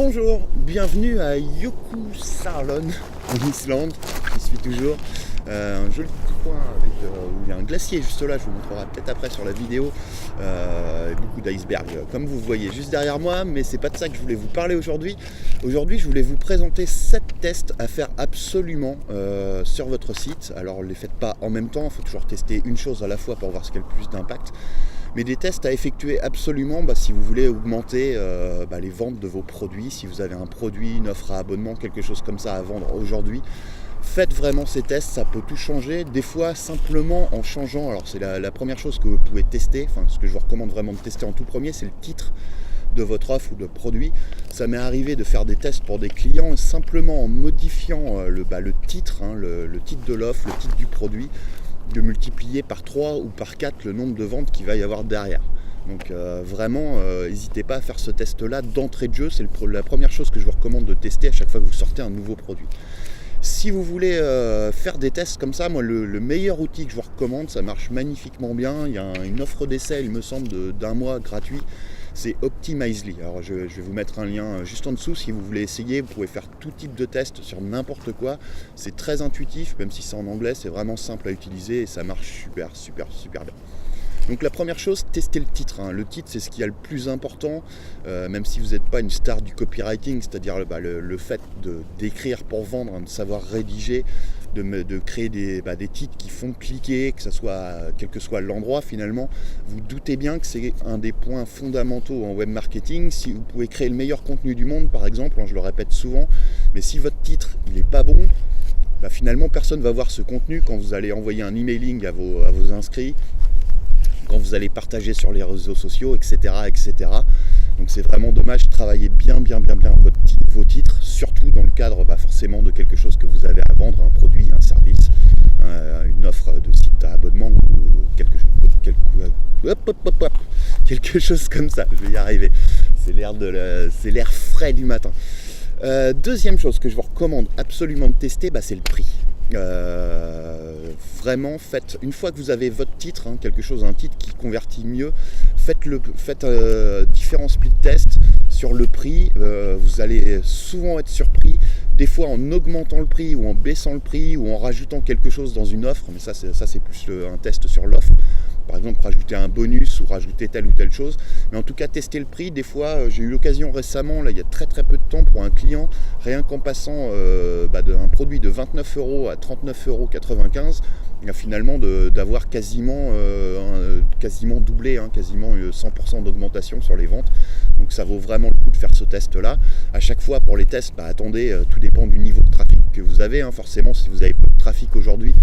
Bonjour, bienvenue à Jokusaarlon en Islande. J'y suis toujours. Un joli petit coin avec, où il y a un glacier juste là, je vous montrerai peut-être après sur la vidéo. Et beaucoup d'icebergs comme vous voyez juste derrière moi, mais c'est pas de ça que je voulais vous parler aujourd'hui. Aujourd'hui je voulais vous présenter 7 tests à faire absolument sur votre site. Alors ne les faites pas en même temps, il faut toujours tester une chose à la fois pour voir ce qui a le plus d'impact. Mais des tests à effectuer absolument si vous voulez augmenter les ventes de vos produits. Si vous avez un produit, une offre à abonnement, quelque chose comme ça à vendre aujourd'hui, faites vraiment ces tests, ça peut tout changer. Des fois simplement en changeant, alors c'est la première chose que vous pouvez tester, enfin ce que je vous recommande vraiment de tester en tout premier, c'est le titre de votre offre ou de produit. Ça m'est arrivé de faire des tests pour des clients simplement en modifiant le titre, le titre de l'offre, le titre du produit, de multiplier par 3 ou par 4 le nombre de ventes qu'il va y avoir derrière. Donc vraiment, n'hésitez pas à faire ce test-là d'entrée de jeu. C'est la première chose que je vous recommande de tester à chaque fois que vous sortez un nouveau produit. Si vous voulez faire des tests comme ça, moi le meilleur outil que je vous recommande, ça marche magnifiquement bien. Il y a une offre d'essai, il me semble, d'un mois gratuit. C'est Optimizely. Alors je vais vous mettre un lien juste en dessous si vous voulez essayer. Vous pouvez faire tout type de test sur n'importe quoi. C'est très intuitif, même si c'est en anglais, c'est vraiment simple à utiliser et ça marche super bien. Donc la première chose, testez le titre. Le titre, c'est ce qui est le plus important, même si vous n'êtes pas une star du copywriting, c'est-à-dire le fait d'écrire pour vendre, de savoir rédiger, de créer des titres qui font cliquer, quel que soit l'endroit finalement. Vous doutez bien que c'est un des points fondamentaux en web marketing. Si vous pouvez créer le meilleur contenu du monde, par exemple, je le répète souvent, mais si votre titre il n'est pas bon, finalement personne ne va voir ce contenu quand vous allez envoyer un emailing à vos inscrits, quand vous allez partager sur les réseaux sociaux, etc. Donc c'est vraiment dommage. Travaillez bien vos titres, surtout dans le cadre forcément de quelque chose que vous avez à vendre, un produit, un service, une offre de site à abonnement ou quelque chose comme ça. Je vais y arriver. C'est l'air frais du matin. Deuxième chose que je vous recommande absolument de tester, c'est le prix. Vraiment une fois que vous avez votre titre, un titre qui convertit mieux, faites différents split tests sur le prix. Vous allez souvent être surpris, des fois en augmentant le prix ou en baissant le prix ou en rajoutant quelque chose dans une offre, mais ça c'est plus un test sur l'offre. Par exemple, rajouter un bonus ou rajouter telle ou telle chose. Mais en tout cas, tester le prix. Des fois, j'ai eu l'occasion récemment, il y a très peu de temps, pour un client, rien qu'en passant d'un produit de 29 € à 39,95 €, finalement d'avoir quasiment doublé, quasiment 100% d'augmentation sur les ventes. Donc ça vaut vraiment le coup de faire ce test-là. À chaque fois, pour les tests, attendez, tout dépend du niveau de trafic que vous avez. Forcément, si vous avez peu de trafic aujourd'hui,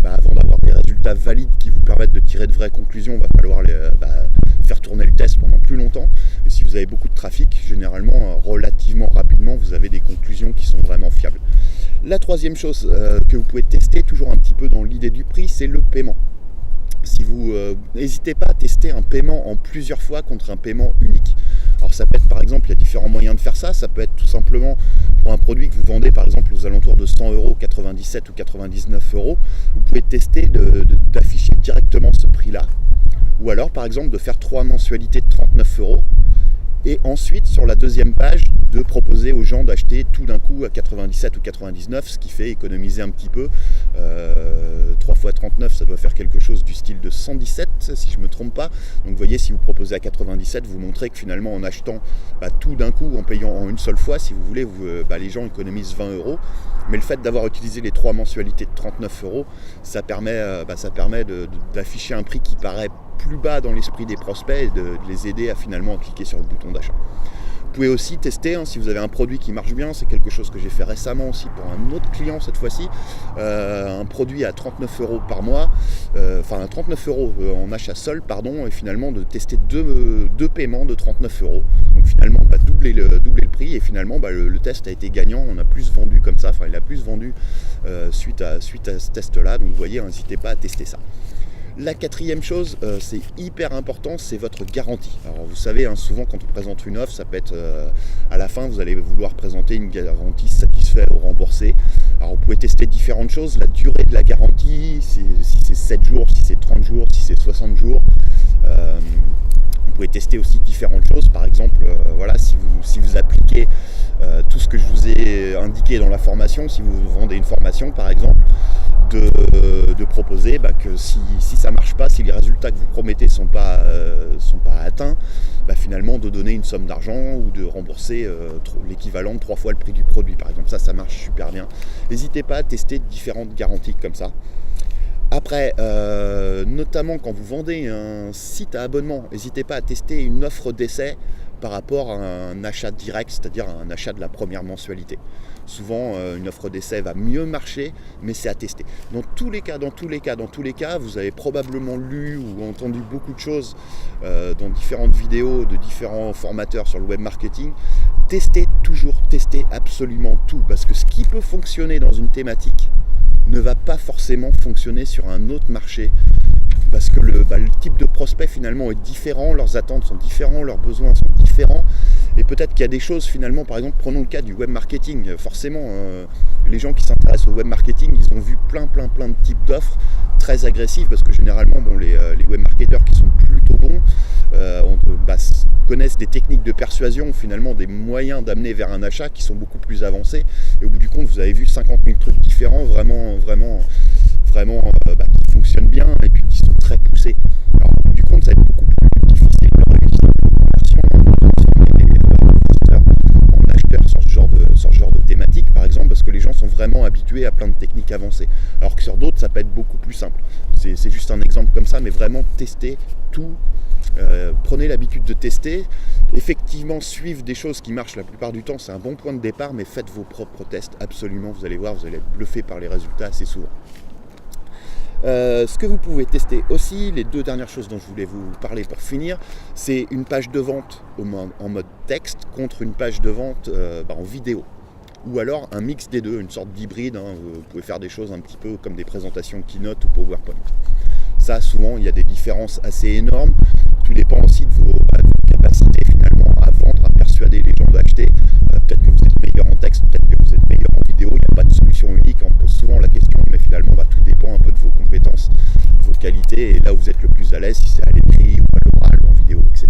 avant d'avoir des résultats valides qui vous permettent de tirer de vraies conclusions, il va falloir faire tourner le test pendant plus longtemps. Et si vous avez beaucoup de trafic, généralement, relativement rapidement, vous avez des conclusions qui sont vraiment fiables. La troisième chose que vous pouvez tester, toujours un petit peu dans l'idée du prix, c'est le paiement. Si vous n'hésitez pas à tester un paiement en plusieurs fois contre un paiement unique. Alors ça peut être, par exemple, il y a différents moyens de faire ça. Ça peut être tout simplement pour un produit que vous vendez par exemple aux alentours de 100 €, 97 ou 99 €, vous pouvez tester d'afficher directement ce prix-là. Ou alors par exemple de faire 3 mensualités de 39 € et ensuite sur la deuxième page de proposer aux gens d'acheter tout d'un coup à 97 ou 99, ce qui fait économiser un petit peu. 3 x 39, ça doit faire quelque chose du style de 117 si je ne me trompe pas. Donc vous voyez, si vous proposez à 97, vous montrez que finalement en achetant tout d'un coup, en payant en une seule fois, si vous voulez, les gens économisent 20 €. Mais le fait d'avoir utilisé les 3 mensualités de 39 €, ça permet d'afficher un prix qui paraît plus bas dans l'esprit des prospects et de les aider à finalement cliquer sur le bouton d'achat. Vous pouvez aussi tester, si vous avez un produit qui marche bien, c'est quelque chose que j'ai fait récemment aussi pour un autre client cette fois-ci, un produit à 39 € par mois, 39 € en achat seul, et finalement de tester deux paiements de 39 €. Donc finalement doubler le prix et finalement le test a été gagnant, on a plus vendu comme ça, il a plus vendu suite à ce test-là, donc vous voyez, n'hésitez pas à tester ça. La quatrième chose, c'est hyper important, c'est votre garantie. Alors vous savez, souvent quand on présente une offre, ça peut être à la fin, vous allez vouloir présenter une garantie satisfait ou remboursée. Alors vous pouvez tester différentes choses, la durée de la garantie, si c'est 7 jours, si c'est 30 jours, si c'est 60 jours. Vous pouvez tester aussi différentes choses, par exemple, si vous appliquez tout ce que je vous ai indiqué dans la formation, si vous vendez une formation par exemple, de proposer que si ça ne marche pas, si les résultats que vous promettez ne sont pas atteints, finalement de donner une somme d'argent ou de rembourser l'équivalent de 3 fois le prix du produit par exemple. Ça marche super bien. N'hésitez pas à tester différentes garanties comme ça. Après, notamment quand vous vendez un site à abonnement, n'hésitez pas à tester une offre d'essai par rapport à un achat direct, c'est-à-dire un achat de la première mensualité. Souvent, une offre d'essai va mieux marcher, mais c'est à tester. Dans tous les cas, vous avez probablement lu ou entendu beaucoup de choses dans différentes vidéos de différents formateurs sur le web marketing. Testez absolument tout, parce que ce qui peut fonctionner dans une thématique ne va pas forcément fonctionner sur un autre marché, parce que le type de prospect finalement est différent, leurs attentes sont différentes, leurs besoins sont différents, et peut-être qu'il y a des choses finalement, par exemple prenons le cas du web marketing, forcément les gens qui s'intéressent au web marketing, ils ont vu plein de types d'offres très agressives, parce que généralement les web marketeurs qui sont plutôt bons connaissent des techniques de persuasion, finalement des moyens d'amener vers un achat qui sont beaucoup plus avancés, et au bout du compte vous avez vu 50 000 trucs différents vraiment qui fonctionnent bien et puis qui sont très poussés. Alors au bout du compte ça va être beaucoup plus difficile de réussir une conversion en acheteurs sur ce genre de thématique par exemple, parce que les gens sont vraiment habitués à plein de techniques avancées, alors que sur d'autres ça peut être beaucoup plus simple. C'est juste un exemple comme ça, mais vraiment tester tout. Prenez l'habitude de tester, effectivement suivre des choses qui marchent la plupart du temps, c'est un bon point de départ, mais faites vos propres tests, absolument, vous allez voir, vous allez être bluffé par les résultats assez souvent. Ce que vous pouvez tester aussi, les 2 dernières choses dont je voulais vous parler pour finir, c'est une page de vente en mode texte contre une page de vente en vidéo. Ou alors un mix des deux, une sorte d'hybride, vous pouvez faire des choses un petit peu comme des présentations Keynote ou PowerPoint. Ça, souvent, il y a des différences assez énormes. Tout dépend aussi de vos capacités finalement à vendre, à persuader les gens d'acheter. Peut-être que vous êtes meilleur en texte, peut-être que vous êtes meilleur en vidéo. Il n'y a pas de solution unique. On pose souvent la question, mais finalement, tout dépend un peu de vos compétences, vos qualités, et là où vous êtes le plus à l'aise, si c'est à l'écrit ou à l'oral ou en vidéo, etc.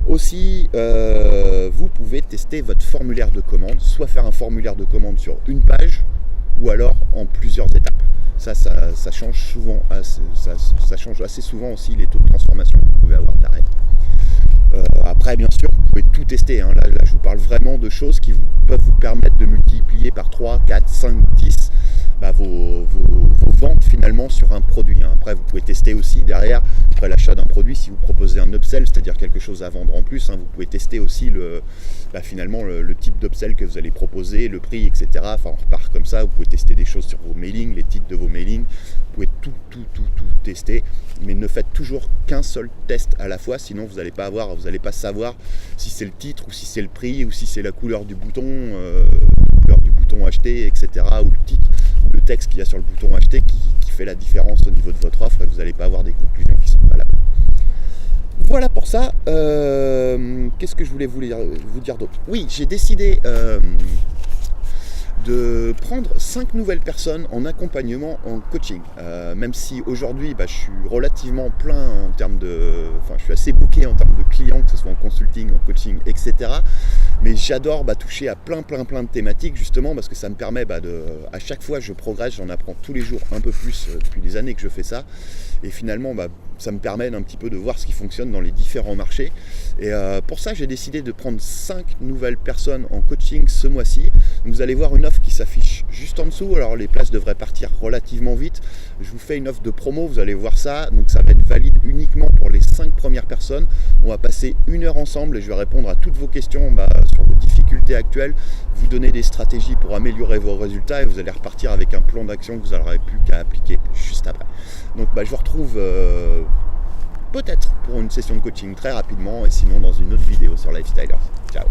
Aussi, vous pouvez tester votre formulaire de commande, soit faire un formulaire de commande sur une page, ou alors en plusieurs étapes. Ça change souvent, ça change assez souvent aussi les taux de transformation que vous pouvez avoir derrière. Après, bien sûr, vous pouvez tout tester. Là, je vous parle vraiment de choses qui peuvent vous permettre de multiplier par 3, 4, 5, 10 vos ventes finalement sur un produit. Après, vous pouvez tester aussi derrière, après l'achat d'un produit, si vous proposez un upsell, c'est-à-dire quelque chose à vendre en plus, vous pouvez tester aussi finalement le type d'upsell que vous allez proposer, le prix, etc. Enfin, on repart comme ça. Vous pouvez tester des choses sur vos mailings, les titres de vos mailings. Vous pouvez tout tester, mais ne faites toujours qu'un seul test à la fois, sinon vous n'allez pas savoir si c'est le titre ou si c'est le prix ou si c'est la couleur du bouton, acheter, etc. ou le titre ou le texte qu'il y a sur le bouton acheter qui fait la différence au niveau de votre offre, et vous n'allez pas avoir des conclusions qui sont valables. Voilà pour ça. Qu'est-ce que je voulais vous dire d'autre ? Oui, j'ai décidé de prendre 5 nouvelles personnes en accompagnement, en coaching. Même si aujourd'hui je suis relativement plein en termes je suis assez booké en termes de clients, que ce soit en consulting, en coaching, etc. Mais j'adore toucher à plein de thématiques, justement parce que ça me permet à chaque fois je progresse, j'en apprends tous les jours un peu plus depuis des années que je fais ça. Et finalement ça me permet d'un petit peu de voir ce qui fonctionne dans les différents marchés. Et pour ça j'ai décidé de prendre 5 nouvelles personnes en coaching ce mois-ci. Donc, vous allez voir une offre qui s'affiche juste en dessous. Alors les places devraient partir relativement vite. Je vous fais une offre de promo, vous allez voir ça. Donc ça va être valide uniquement pour les 5 premières personnes. On va passer 1 heure ensemble et je vais répondre à toutes vos questions sur vos difficultés actuelles, vous donner des stratégies pour améliorer vos résultats, et vous allez repartir avec un plan d'action que vous n'aurez plus qu'à appliquer juste après. Donc je vous retrouve peut-être pour une session de coaching très rapidement, et sinon dans une autre vidéo sur Lifestylers. Ciao.